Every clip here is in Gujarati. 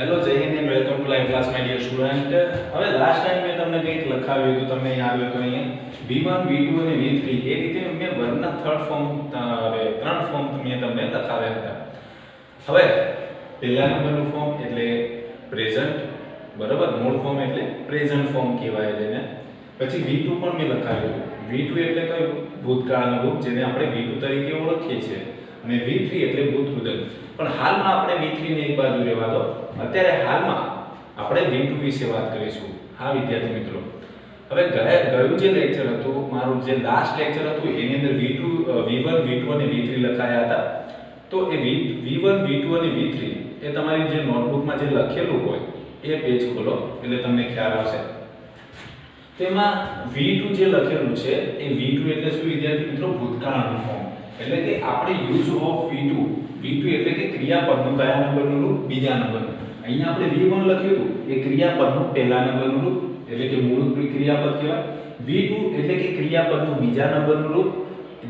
હેલો જય હિન્દ and welcome to live class my dear student. હવે લાસ્ટ ટાઈમ મેં તમને કંઈક લખાવ્યું હતું, તમને યાદ હોય તો અહીંયા V1 V2 અને V3 એ રીતે મેં વર્ગના થર્ડ ફોર્મ ત્રણ ફોર્મ મેં તમને લખાવ્યા હતા. હવે પહેલા નંબરનું ફોર્મ એટલે પ્રેઝન્ટ, બરાબર, મૂળ ફોર્મ એટલે પ્રેઝન્ટ ફોર્મ કહેવાય છે ને. પછી V2 પણ મેં લખાવ્યું હતું. V2 એટલે કયું? ભૂતકાળનું રૂપ, જેને આપણે V2 તરીકે ઓળખીએ છીએ, અને V3 એટલે ભૂતપૂર્વ. પણ હાલમાં આપણે V3 ને એક બાજુ રહેવા દો. અત્યારે હાલમાં આપણે V2 વિશે વાત કરીશું. હા વિદ્યાર્થી મિત્રો, હવે ગયું જે લેક્ચર હતું, મારું જે લાસ્ટ લેક્ચર હતું, એની અંદર V1 V2 અને V3 લખાયા હતા. તો એ V1 V2 અને V3 એ તમારી જે નોટબુકમાં જે લખેલું હોય એ પેજ ખોલો એટલે તમને ખ્યાલ આવશે. તેમાં V2 જે લખેલું છે એ V2 એટલે શું વિદ્યાર્થી મિત્રો? ભૂતકાળનું ફોર્મ. એટલે કે આપણે યુઝ ઓફ V2 એટલે કે ક્રિયાપદનું કયા નંબરનું રૂપ? બીજા નંબરનું. અહીંયા આપણે V1 લખ્યું હતું, એ ક્રિયાપદનું પહેલા નંબરનું રૂપ એટલે કે મૂળ ક્રિયાપદ કહેવાય. V2 એટલે કે ક્રિયાપદનું બીજા નંબરનું રૂપ,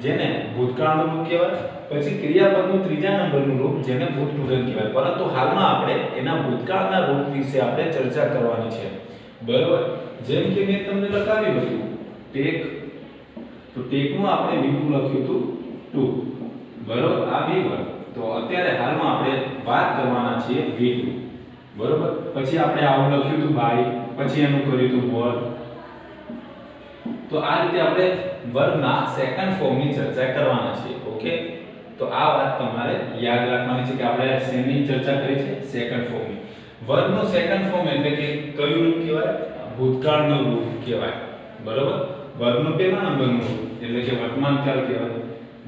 જેને ભૂતકાળનું રૂપ કહેવાય. પછી ક્રિયાપદનું ત્રીજા નંબરનું રૂપ, જેને ભૂતપૂર્વ કહેવાય. પરંતુ હાલમાં આપણે એના ભૂતકાળના રૂપ વિશે આપણે ચર્ચા કરવાની છે, બરાબર. જેમ કે મેં તમને લખાવ્યું હતું ટેક, તો ટેકનું આપણે V2 લખ્યું હતું 2, બરાબર, આ V1. તો અત્યારે હાલમાં આપણે વાત કરવાના છીએ V2, બરાબર. પછી આપણે આવું લખ્યું હતું બાય, પછી એનું કર્યું હતું વર્ગ. તો આ રીતે આપણે વર્ગના સેકન્ડ ફોર્મની ચર્ચા કરવાના છીએ. ઓકે, તો આ વાત તમારે યાદ રાખવાની છે કે આપણે શેની ચર્ચા કરી છે? સેકન્ડ ફોર્મની. વર્ગનું સેકન્ડ ફોર્મ એટલે કે કયું રૂપ કહેવાય? ભૂતકાળનું રૂપ કહેવાય, બરાબર. વર્ગનું પહેલા નંબરનું રૂપ એટલે કે વર્તમાનકાળ કહેવાય.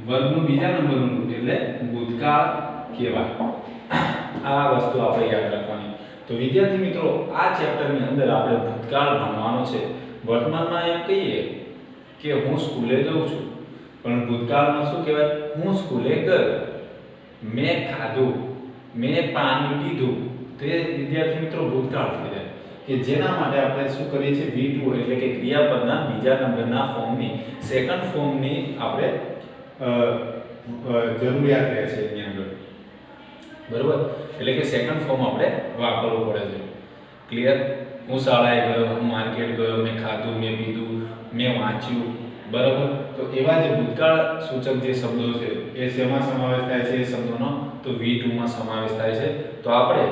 વર્ગનું બીજા નંબરનું રૂપ એટલે ભૂતકાળ કહેવાય. આ વસ્તુ આપણે યાદ રાખવાની. તો વિદ્યાર્થી મિત્રો, આ ચેપ્ટરની અંદર આપણે ભૂતકાળ ભણવાનો છે. વર્તમાનમાં એમ કહીએ કે હું સ્કૂલે જાઉં છું, પણ ભૂતકાળમાં શું કહેવાય? હું સ્કૂલે ગયો, મેં ખાધું, મેં પાણી પીધું. તે વિદ્યાર્થી મિત્રો ભૂતકાળ થઈ જાય. કે જેના માટે આપણે શું કરીએ છીએ? V2 એટલે કે ક્રિયાપદના બીજા નંબરના ફોર્મની, સેકન્ડ ફોર્મની આપણે જરૂરિયાત રહે છે એની અંદર, બરોબર. એટલે કે સેકન્ડ ફોર્મ આપણે વાપરવું પડે છે. ક્લિયર? હું શાળાએ ગયો, હું માર્કેટ ગયો, મેં ખાધું, મેં પીધું, મેં વાંચ્યું, બરાબર. તો એવા જે ભૂતકાળ સૂચક જે શબ્દો છે એ શેમાં સમાવેશ થાય છે? એ શબ્દોનો તો V2 માં સમાવેશ થાય છે. તો આપણે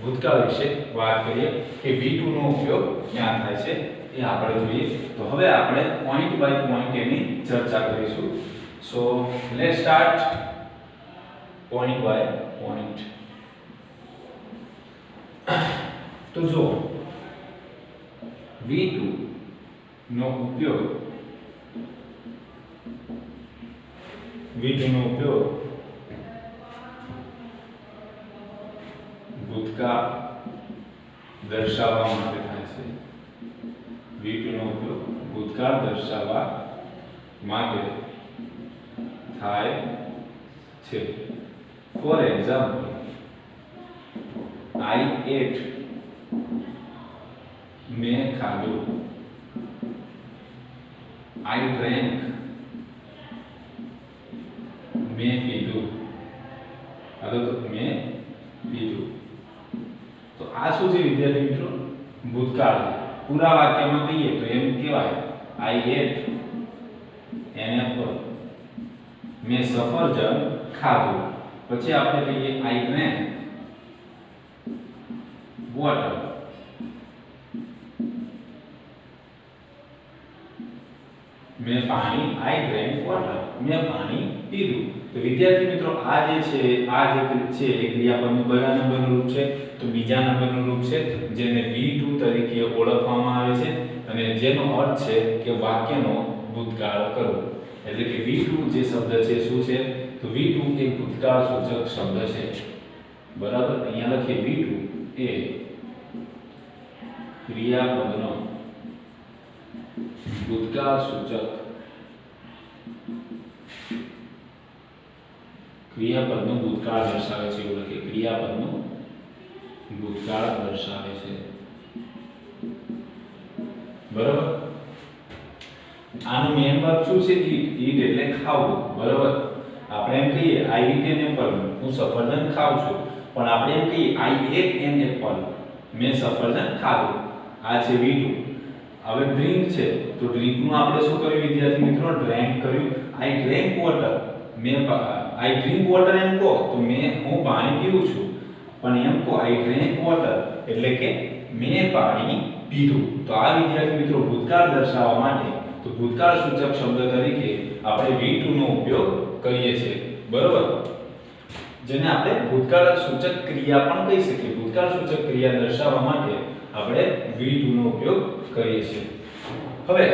ભૂતકાળ વિશે વાત કરીએ કે V2 નો ઉપયોગ ક્યાં થાય છે એ આપણે જોઈએ. તો હવે આપણે પોઈન્ટ બાય પોઈન્ટ એની ચર્ચા કરીશું. So let's start point by point. તો જો V2 નો ઉપયોગ ભૂતકાળ દર્શાવવા માટે થાય છે. V2 નો ઉપયોગ ભૂતકાળ દર્શાવવા માટે થાય છે. ફોર એક્ઝામ્પલ, I ate, મેં ખાધું. I drank, મેં પીધું. મેં પીધું. તો આ શું છે વિદ્યાર્થી મિત્રો? ભૂતકાળ. પૂરા વાક્યમાં કહીએ તો એમ કહેવાય I ate an apple, મેં સફરજન ખાધું. પછી આપણે કહીએ I drank water, મેં પાણી, I drank water, મેં પાણી પીધું. તો વિદ્યાર્થી મિત્રો, આ જે છે એ ક્રિયાપદનું કયા નંબરનું રૂપ છે? તો બીજા નંબરનું રૂપ છે, જેને V2 તરીકે ઓળખવામાં આવે છે, અને જેનો અર્થ છે કે વાક્યનો ભૂતકાળ કરવો. એટલે કે V2 જે શબ્દ છે શું છે? તો V2 એ ભૂતકાળ સૂચક શબ્દ છે, બરાબર. અહીંયા લખીએ V2 એ ક્રિયાપદનો ભૂતકાળ સૂચક, ક્રિયાપદનું ભૂતકાળ દર્શાવે છે. એવું લખીએ, ક્રિયાપદનું ભૂતકાળ દર્શાવે છે, બરાબર. આનું મેન વર્બ શું છે? ઈટ એટલે ખાવું, બરાબર. આપણે એમ કહીએ I eat an apple, હું સફરજન ખાઉં છું. પણ આપણે એમ કહીએ I ate an apple, મેં સફરજન ખાધું. આ છે V2. હવે ડ્રિંક છે તો ડ્રિંક નું આપણે શું કર્યું વિદ્યાર્થી મિત્રો? ડ્રેન્ક કર્યું. I drank water, I drink water એમ કહો તો હું પાણી પીઉં છું. પણ એમ કહો I drank water એટલે કે મેં પાણી પીધું. તો આ વિદ્યાર્થી મિત્રો ભૂતકાળ દર્શાવવા માટે તો ભૂતકાળ સૂચક શબ્દ તરીકે આપણે V2 નો ઉપયોગ કરીએ છીએ. બરોબર? જેને આપણે ભૂતકાળ સૂચક ક્રિયા પણ કહી શકીએ. ભૂતકાળ સૂચક ક્રિયા દર્શાવવા માટે આપણે V2 નો ઉપયોગ કરીએ છીએ. હવે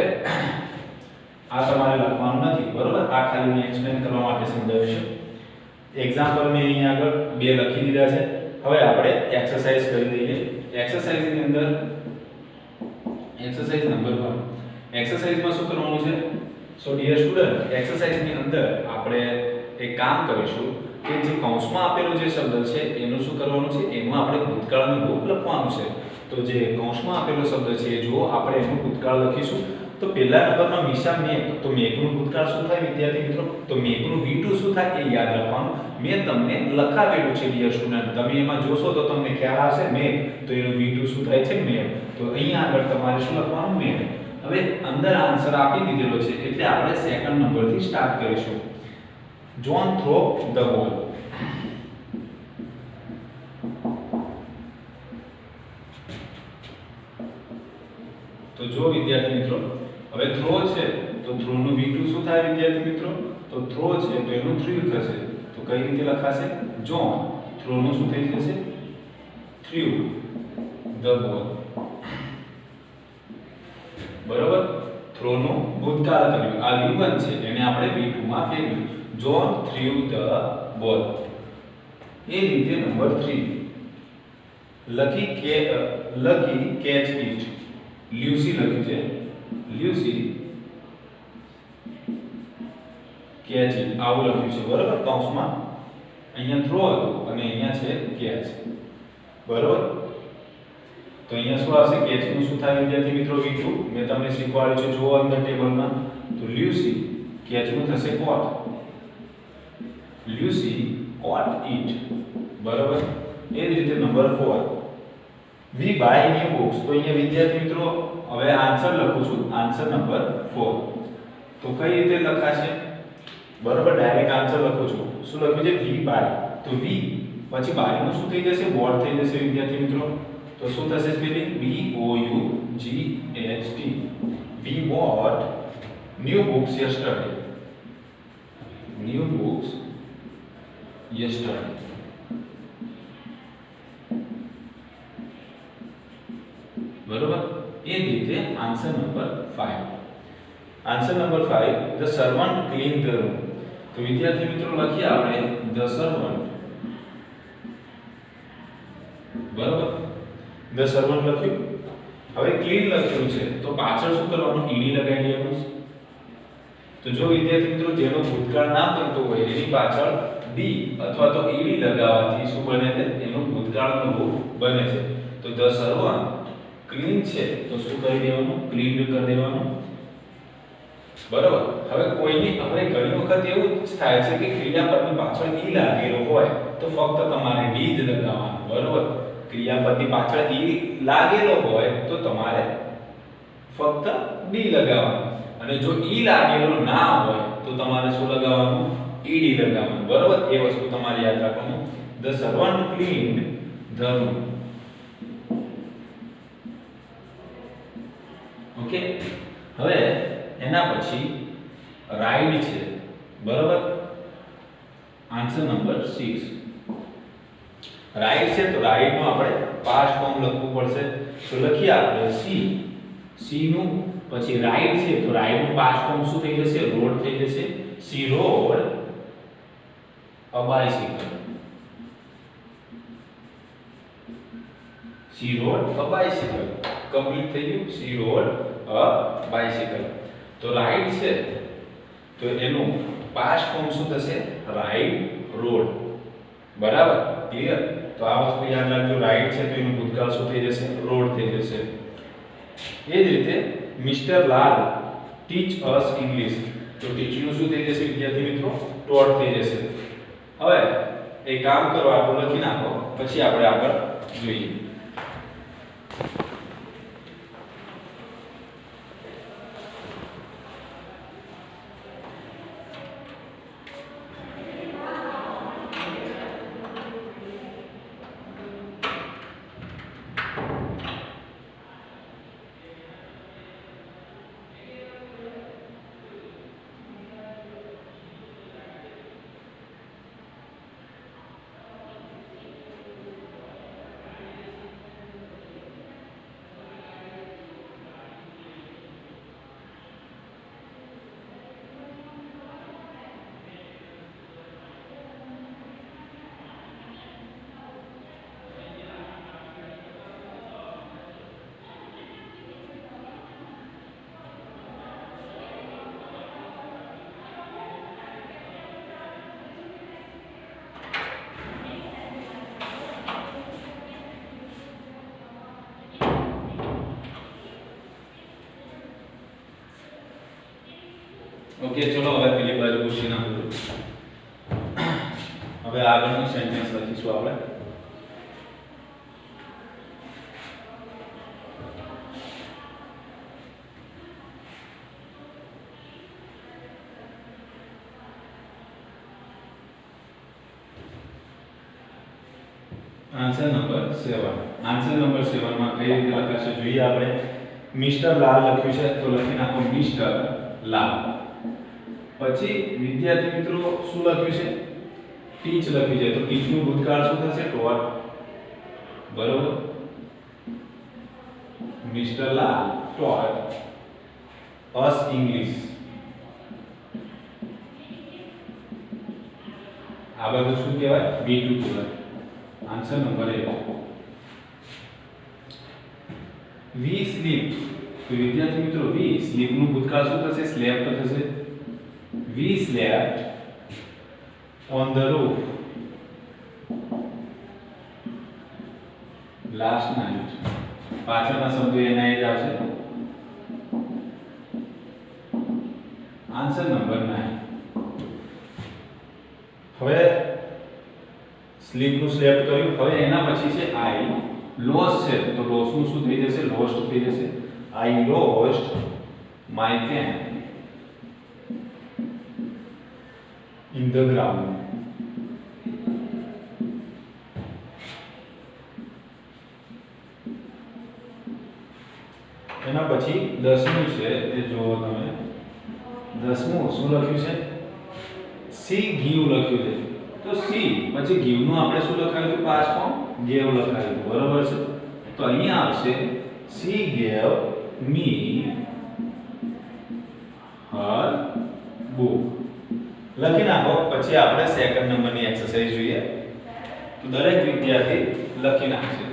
આ તમારે લખવાનું નથી. બરોબર? આ ખાલી મેં એક્સપ્લેન કરવા માટે સમજાવ્યું છે. એક્ઝામ્પલ મેં અહીંયા આગળ બે લખી દીધા છે. હવે આપણે એક્સરસાઇઝ કરી દઈએ. એક્સરસાઇઝની અંદર એક્સરસાઇઝ નંબર 1. એક્સરસાઇઝમાં શું કરવાનું છે? સો ડિયર સ્ટુડન્ટ, એક્સરસાઇઝની અંદર આપણે એક કામ કરીશું કે જે કૌંસમાં આપેલો જે શબ્દ છે એનું શું કરવાનું છે? એમાં આપણે ભૂતકાળનું રૂપ લખવાનું છે. તો જે કૌંસમાં આપેલો શબ્દ છે જો આપણે એનું ભૂતકાળ લખીશું તો પહેલા નંબરમાં મીશા મેઘ, તો મેઘનું ભૂતકાળ શું થાય વિદ્યાર્થી મિત્રો? તો મેઘનું V2 શું થાય એ યાદ રાખવાનું. મેં તમને લખાવેલું છે ડિયર સ્ટુડન્ટ, તમે એમાં જોશો તો તમને ખ્યાલ આવશે. મેઘ તો એનું V2 શું થાય છે? મેઘ. તો અહીંયા આગળ તમારે શું લખવાનું? મેઘ. હવે અંદર આન્સર આપી દીધેલો છે એટલે આપણે સેકન્ડ નંબરથી સ્ટાર્ટ કરીશું. John throw the ball. તો જો વિદ્યાર્થી મિત્રો હવે થ્રો છે તો થ્રો નું V2 શું થાય વિદ્યાર્થી મિત્રો? તો થ્રો છે તો એનું થ્રુ થશે. તો કઈ રીતે લખાશે? જોન થ્રો નું શું થઈ જશે? Through the ball. બરાબર? થ્રો નું ભૂતકાળ કર્યું. આ V1 છે એને આપણે V2 માં ફેરવ્યું. John through the ball. એ રીતે number 3 lucky catch it. Lucy લખ્યું છે. લ્યુસી કેચ ઇટ આવું લખ્યું છે. બરાબર? કૌંસમાં અહીંયા થ્રો હતું અને અહીંયા છે કેચ. બરાબર? તો અહીંયા શું આવશે? કેચ નું શું થાય વિદ્યાર્થી મિત્રો? V2. મેં તમને શીખવાડ્યું છે જો અંદર ટેબલમાં. તો લ્યુસી કેચ નું થશે કોટ. Lucy coat it. બરાબર? એ જ રીતે number 4 we buy new books. તો અહીંયા વિદ્યાર્થી મિત્રો હવે આન્સર લખું છું. Answer number 4. તો કઈ રીતે લખાશે? બરાબર? ડાયરેક્ટ આન્સર લખું છું. શું લખ્યું છે? We buy. તો વી પછી બાય નું શું થઈ જશે? બોટ થઈ જશે વિદ્યાર્થી મિત્રો. તો શું થશે spelling? B O U G H T. We bought new books yesterday. New books yesterday. બરોબર? એ જ રીતે answer number 5. Answer number 5 the servant clean the room. તો વિદ્યાર્થી મિત્રો લખીએ આપણે ધ સર્વન્ટ. બરોબર? ધ સર્વન્ટ લખ્યું. હવે ક્લીન લખ્યું છે તો પાછળ શું કરવાનું? ઈડી લગાવી દેવાનું. તો જો વિદ્યાર્થી મિત્રો જેનો ભૂતકાળ ના બનતો હોય એની પાછળ ડી અથવા તો ઈડી લગાવવાથી શું બને છે? એનું ભૂતકાળનું રૂપ બને છે. તો ધ સર્વન્ટ ક્લીન છે તો શું કરી દેવાનું? ક્લીન કરી દેવાનું. બરાબર? હવે ઘણી વખત એવું જ થાય છે કે ક્રિયાપદની પાછળ ઈ લાગેલો હોય તો ફક્ત તમારે ડી જ લગાવવાનું. બરાબર? ક્રિયાપદની પાછળ ઈ લાગેલો હોય તો તમારે ફક્ત ડી લગાવવાનું. અને જો ઈ લાગેલો ના હોય તો તમારે શું લગાવવાનું? ઈડી લગાવવાનું. બરાબર? એ વસ્તુ તમારે યાદ રાખવાનું. The servant cleaned the room. Okay? હવે એના પછી રાઈડ છે. બરાબર? આન્સર નંબર 6 રાઈડ છે તો રાઈડ નું આપણે પાસ્ટ ફોર્મ લખવું પડશે. તો લખીએ આપણે સી નું પછી રાઈડ છે તો રાઈડ નું પાસ્ટ ફોર્મ શું થઈ જશે? રોડ થઈ જશે. C road a bicycle. C road a bicycle. Complete થઈ ગયું. C road a bicycle. તો રાઈડ છે તો એનું પાસ્ટ ફોર્મ શું થશે? Ride road. બરાબર? ક્લિયર? તો આ વસ્તુ યાદ રાખજો. રાઈડ છે તો એનું ભૂતકાળ શું થઈ જશે? રોડ થઈ જશે. એ જ રીતે મિસ્ટર લાલ ટીચ અસ ઇંગ્લિશ. તો ટીચ નું શું થઈ જશે વિદ્યાર્થી મિત્રો? ટોટ થઈ જશે. હવે એક કામ કરો, આટલું લખી નાખો. પછી આપણે આગળ જોઈએ. ઓકે, ચલો હવે પેલી બાજુ પૂછી નાખું. હવે આગળનું સેન્ટેન્સ લખીશું આપણે. Answer number 7. આન્સર નંબર 7 માં કઈ રીતે લખાશે જોઈએ આપણે. મિસ્ટર લાલ લખ્યું છે તો લખી નાખો મિસ્ટર લાલ. પછી વિદ્યાર્થી મિત્રો શું લખ્યું છે? ટીચ લખ્યું છે તો ટીચ નું ભૂતકાળ શું થશે? ટોટ. બરોબર. મિસ્ટર લાલ ટોટ અસ ઇંગ્લિશ. આ બધું શું કહેવાય? B2 કહેવાય. Answer number 8. વી સ્લીપ તો વિદ્યાર્થી મિત્રો વી સ્લીપ નું ભૂતકાળ શું થશે? સ્લેપ્ટ થશે. We slept on the roof last night. પાછળના શબ્દો એના જ આવશે. Answer number 9. હવે સ્લીપ નું સ્લેપ્ટ કર્યું. હવે એના પછી છે આઈ. લોસ છે તો લોસ નું શું થઈ જશે? લોસ્ટ થઈ જશે. I lost my pen in the ground. એના પછી 10મું છે એ જોવો તમે. 10મું શું લખ્યું છે? સી ગીવ લખ્યું છે તો સી પછી ગીવ નું આપણે શું લખાયું હતું? પાસ્ટ ફોર્મ ગેવ લખાયું. બરોબર છે. તો અહીંયા આવશે સી ગેવ મી હર બુક. લખી નાખો. પછી આપણે સેકન્ડ નંબરની એક્સરસાઇઝ જોઈએ. તો દરેક વિદ્યાર્થી લખી નાખશે.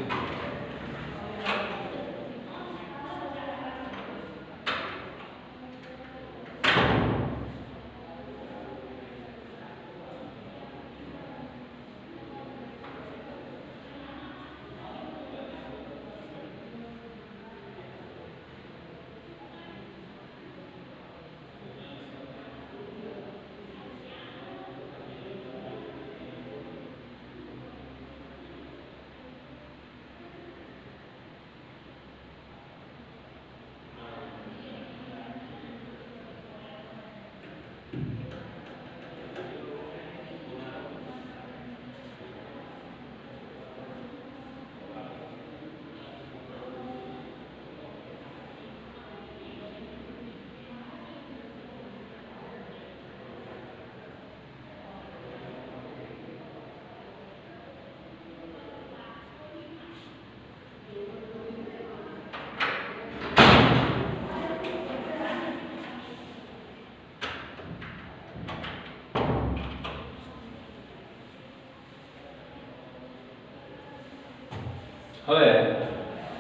હવે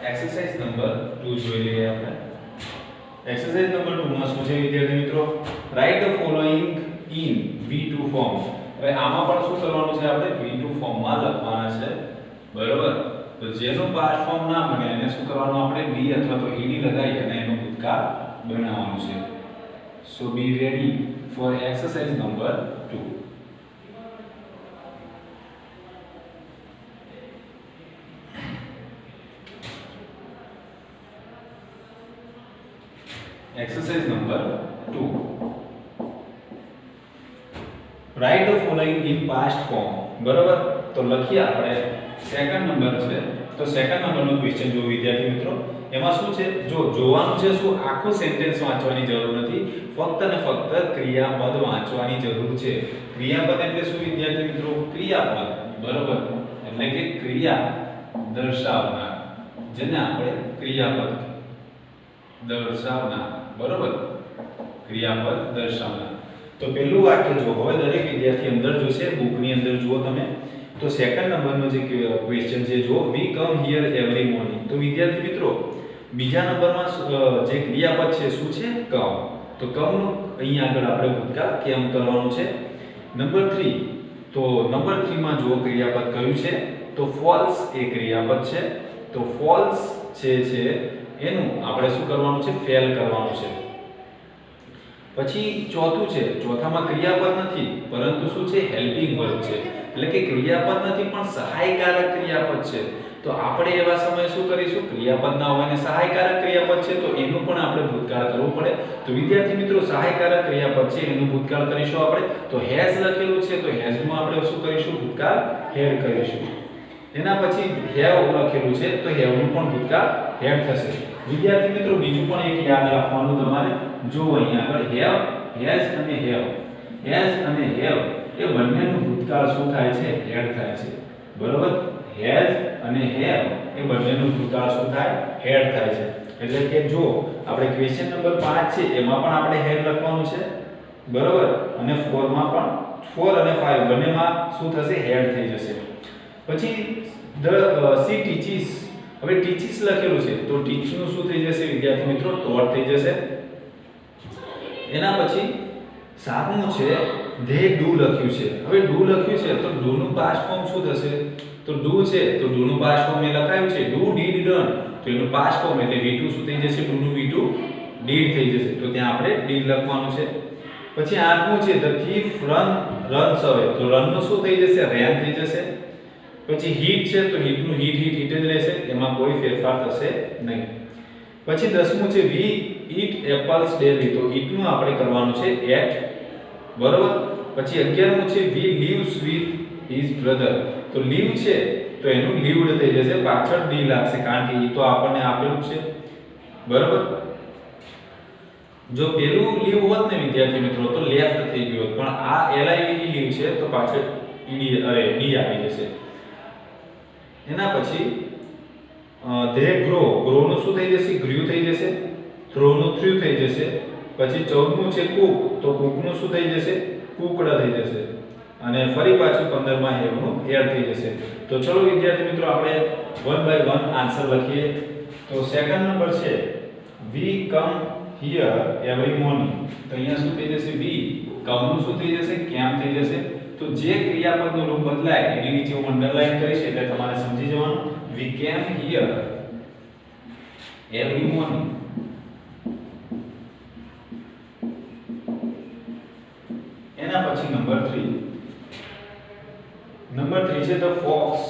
એક્સરસાઇઝ નંબર 2 જોઈ લઈએ આપણે. એક્સરસાઇઝ નંબર 2 માં શું છે વિદ્યાર્થી મિત્રો? Right the following in V2 form. હવે આમાં પણ શું કરવાનું છે? આપણે V2 ફોર્મમાં લખવાના છે. બરોબર. તો જેનો પાસ્ટ ફોર્મ ના બને એને શું કરવાનું? આપણે ડી અથવા તો ઈડી લગાવી અને એનો ભૂતકાળ બનાવવાનું છે. So be ready for exercise number 2. Exercise number 2, write the following in past form. બરાબર, તો લખીએ આપણે. સેકન્ડ નંબર છે, તો સેકન્ડ નંબરનો ક્વેશ્ચન જો વિદ્યાર્થી મિત્રો, એમાં શું છે, જો જોવાનું છે શું, આખું સેન્ટેન્સ વાંચવાની જરૂર નથી, ફક્ત ને ફક્ત ક્રિયાપદ વાંચવાની જરૂર છે. ક્રિયાપદ એટલે શું વિદ્યાર્થી મિત્રો? ક્રિયાપદ. બરાબર, એટલે કે ક્રિયા દર્શાવનાર, જેને આપણે ક્રિયાપદ દર્શાવનાર. બરાબર, ક્રિયાપદ દર્શાવનાર. તો પહેલું વાક્ય જો હવે દરેક વિદ્યાર્થી અંદર જોશે, બુકની અંદર જુઓ તમે. તો સેકન્ડ નંબરનો જે ક્વેશ્ચન છે, જો વી કમ હિયર એવરી મોર્નિંગ. તો વિદ્યાર્થી મિત્રો, બીજા નંબરમાં જે ક્રિયાપદ છે શું છે? કમ. તો કમનું અહીંયા આગળ આપણે ભૂતકાળ કેમ કરવાનું છે. નંબર 3, તો નંબર 3 માં જુઓ ક્રિયાપદ કયું છે? તો ફોલ્સ એ ક્રિયાપદ છે. તો ફોલ્સ છે એનું આપણે શું કરવાનું છે? ફેલ કરવાનું છે. પછી ચોથું છે, ચોથામાં ક્રિયાપદ નથી પરંતુ શું છે? હેલ્પિંગ વર્બ છે. એટલે કે ક્રિયાપદ નથી પણ સહાયકારક ક્રિયાપદ છે. તો આપણે એવા સમયે શું કરીશું? ક્રિયાપદ ના હોય ને સહાયકારક ક્રિયાપદ છે તો એનું પણ આપણે ભૂતકાળ કરવું પડે. તો વિદ્યાર્થી મિત્રો, સહાયકારક ક્રિયાપદ છે એનું ભૂતકાળ કરીશું આપણે. તો હેઝ લખેલું છે તો હેઝ નું આપણે શું કરીશું? ભૂતકાળ હેડ કરીશું. એના પછી હેવ લખેલું છે તો હેવ નું પણ ભૂતકાળ હેડ થશે. વિદ્યાર્થી મિત્રો, બીજું પણ એક યાદ રાખવાનું તમારે. જો અહીંયા આગળ હેવ, હેઝ અને હેવ, હેઝ અને હેવ એ બંનેનું ભૂતકાળ શું થાય છે? હેડ થાય છે. બરોબર, હેઝ અને હેવ એ બંનેનું ભૂતકાળ શું થાય? હેડ થાય છે. એટલે કે જો આપણે ક્વેશ્ચન નંબર 5 છે એમાં પણ આપણે હેડ લખવાનું છે. બરોબર, અને 4 માં પણ 4 અને 5 બંનેમાં શું થશે? હેડ થઈ જશે. પછી સી ટીચીસ. હવે ટીચીસ લખેલું છે તો ટીચ નું શું થઈ જશે વિદ્યાર્થી મિત્રો? ટોટ થઈ જશે. એના પછી 7મું છે, ધે ડુ લખ્યું છે. હવે ડુ લખ્યું છે તો ડુ નું પાસ્ટ ફોર્મ શું થશે? તો ડુ છે તો ડુ નું પાસ્ટ ફોર્મ એ લખાયું છે ડુ ડીડ ડન. તો એનું પાસ્ટ ફોર્મ એટલે V2 શું થઈ જશે? ડુ નું V2 ડીડ થઈ જશે. તો ત્યાં આપણે ડીડ લખવાનું છે. પછી 8મું છે, ધ થીફ રન્સ અવે. તો રન નું શું થઈ જશે? રેન થઈ જશે. પછી હીટ છે તો હીટ નું હીટ જ રહેશે, એમાં કોઈ ફેરફાર થશે નહીં. પછી 10મું છે, વી ઈટ એપલ્સ ડેલી. તો ઈટ નું આપણે કરવાનું છે એટ. બરોબર. પછી 11મું છે, વી લીવ્સ વિથ હિઝ બ્રધર. તો લીવ છે તો એનું લીવડ થઈ જશે, પાછળ ડી લાગશે કારણ કે ઈ તો આપણને આપેલું છે. બરોબર. જો પેલું લીવ હોત ને વિદ્યાર્થી મિત્રો તો લેફ્ટ થઈ ગયું હોત, પણ આ એલઆઈવી લીવ છે તો પાછળ ડી આવી જશે. એના પછી ધે ગ્રો. ગ્રો નું શું થઈ જશે? ગ્રીવ થઈ જશે. થ્રો નું થ્રુ થઈ જશે. પછી 14મું છે, કુક. તો કુક નું શું થઈ જશે? કુકડ થઈ જશે. અને ફરી પાછું 15માં હેવ નું હેડ થઈ જશે. તો ચલો વિદ્યાર્થી મિત્રો, આપણે 1 બાય 1 આન્સર લખીએ. તો સેકન્ડ નંબર છે, વી કમ હિયર એવરી મોર્નિંગ. તો અહીંયા શું થઈ જશે? વી. કમ નું શું થઈ જશે? કેમ થઈ જશે. તો જે ક્રિયાપદનું રૂપ બદલાય એની નીચે હું અંડરલાઈન કરીશ એટલે તમારે સમજી જવાનું. વી કેમ હિયર એવરી મોર્નિંગ. એના પછી નંબર 3. નંબર 3 છે ધ ફોક્સ.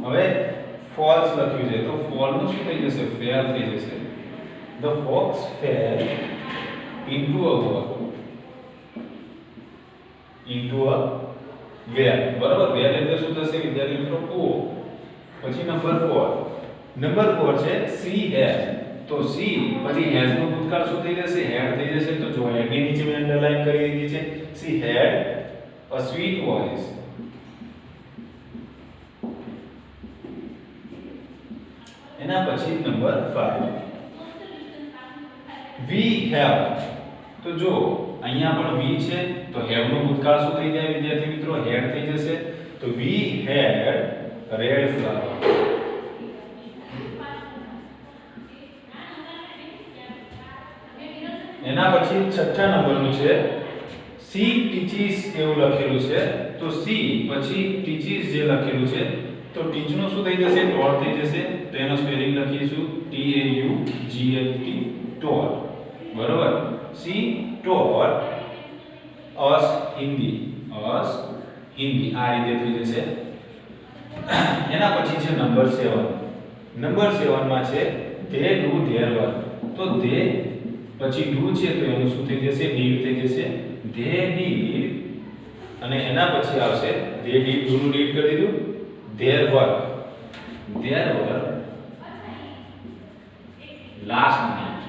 હવે ફોલ્સ લખ્યું છે તો ફોલ નું શું થઈ જશે? ફેલ થઈ જશે. The fox fell into a wall. Into a well. બરાબર, વેલ એટલે શું થશે વિદ્યાર્થી મિત્રો? કૂવો. પછી નંબર 4. નંબર 4 છે, સી હેઝ. તો સી પછી હેઝ નું ભૂતકાળ શું થઈ જશે? હેડ થઈ જશે. તો જો હેડ ની નીચે મેં અંડરલાઈન કરી દીધી છે. She had a sweet voice. એના પછી નંબર 5. We have. તો જો અહીંયા પણ વી છે તો હેવ નું ભૂતકાળ શું થઈ જાય વિદ્યાર્થી મિત્રો? હેડ થઈ જશે. તો વી હેડ રેડ ફ્લાવર. એના પછી છઠ્ઠા નંબરનું છે, સી ટીચીસ એવું લખેલું છે. તો સી પછી ટીચીસ જે લખેલું છે તો ટીચ નું શું થઈ જશે? ટોટ થઈ જશે. તો એનો સ્પેલિંગ લખીશું TAUGHT ટોટ. બરોબર. સી ટોટ અસ હિન્દી. અસ હિન્દી આ રીતે થઈ જશે. એના પછી છે નંબર 7. નંબર 7 માં છે, they do their work. તો they પછી do છે તો એનું શું થઈ જશે? did થઈ જશે. they did અને એના પછી આવશે they did, do નું did કરી દીધું. their work last night.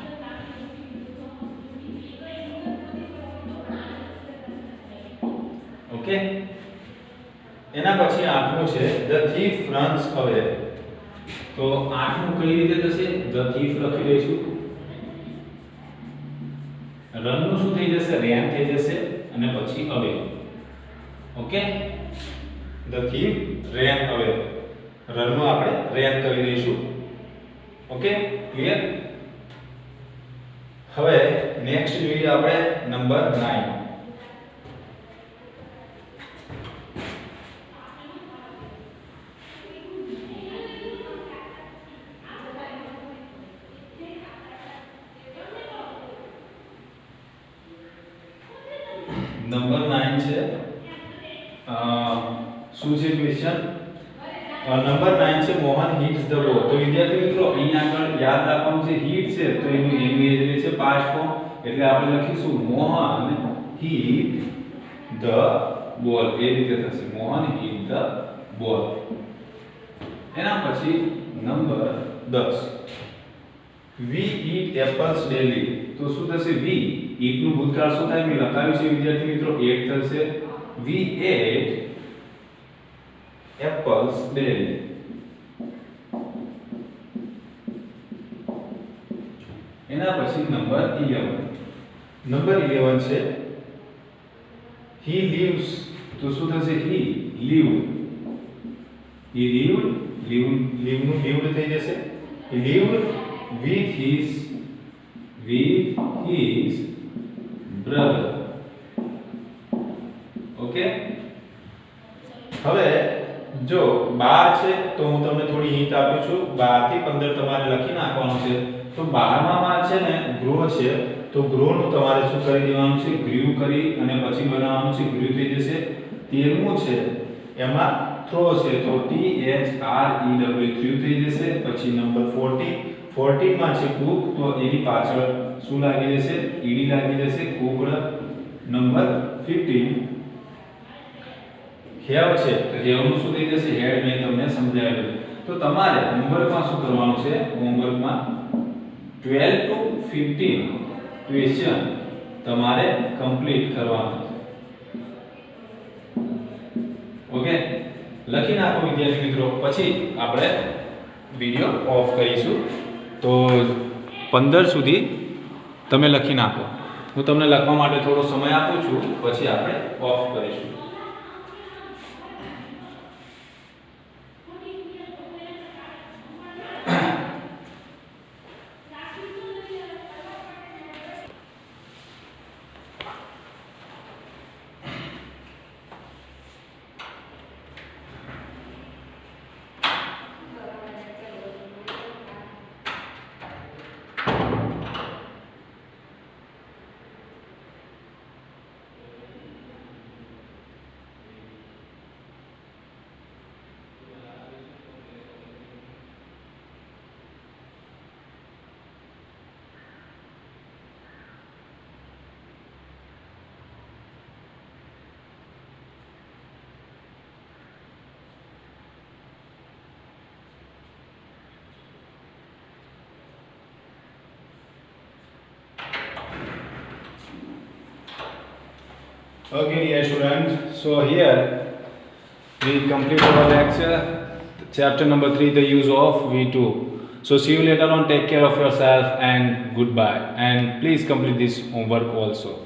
Okay, એના પછી આઠમું છે the thief runs away. તો આઠમું કઈ રીતે થશે? the thief લખી દઈશું. રન નું શું થઈ જશે? ran થઈ જશે અને પછી away. Okay, the thief ran away. Run નું આપણે ran કરી દઈશું. Okay, clear? હવે નેક્સ્ટ જોઈએ આપણે નંબર 9. નંબર 9 છે શું છે ક્વેશ્ચન? નંબર 9 છે મોહન હિટ્સ ધ બોલ. તો વિદ્યાર્થી મિત્રો અહીંયા આગળ યાદ રાખવાનું છે હિટ છે તો એનું એજ છે પાસ્ટ ફોર્મ, એટલે આપણે લખીશું મોહન હિટ ધ બોલ. એ રીતે થશે મોહન હિટ ધ બોલ. એના પછી નંબર 10 વી ઈટ એપલ્સ ડેલી. તો શું થશે? વી ઈટ નું ભૂતકાળ શું થાય? મેં લખાવ્યું છે વિદ્યાર્થી મિત્રો એટ થશે. વી એટ એપલ્સ ડેલી. એના પછી નંબર 11 છે he lives. તો શું થશે? he lived નું lived થઈ જશે. he lived with his brother. Okay, હવે જો 12 છે તો હું તમને થોડી હિન્ટ આપું છું. 12 થી 15 તમારે લખી નાખવાનું છે. તો 12 માં છે ને ગ્રો છે તો ગ્રો નું તમારે શું કરી દેવાનું છે? ગ્રીવ કરી અને પછી બનાવવાનું છે. ગ્રીવ થઈ જશે. 13મું છે એમાં થ્રો છે તો THREW થ્રો થઈ જશે. પછી નંબર 14 માં છે કુક તો એની પાછળ શું લાગી જશે? ઈડી લાગી જશે. કુકડ. નંબર 15 હેવ છે તો હેવ નું શું થઈ જશે? હેડ. મેં તમને સમજાવ્યું. તો તમારે હોમવર્કમાં શું કરવાનું છે? હોમવર્કમાં 12 to 15 ક્વેશ્ચન તમારે કમ્પ્લીટ કરવાના છે. ઓકે, લખી નાખો વિદ્યાર્થી મિત્રો. પછી આપણે વિડિયો ઓફ કરીશું. તો 15 સુધી તમે લખી નાખો. હું તમને લખવા માટે થોડો સમય આપું છું, પછી આપણે ઓફ કરીશું. Okay, dear students, so here we complete our lecture, chapter number 3, the use of V2. So see you later on. Take care of yourself and goodbye. And please complete this homework also.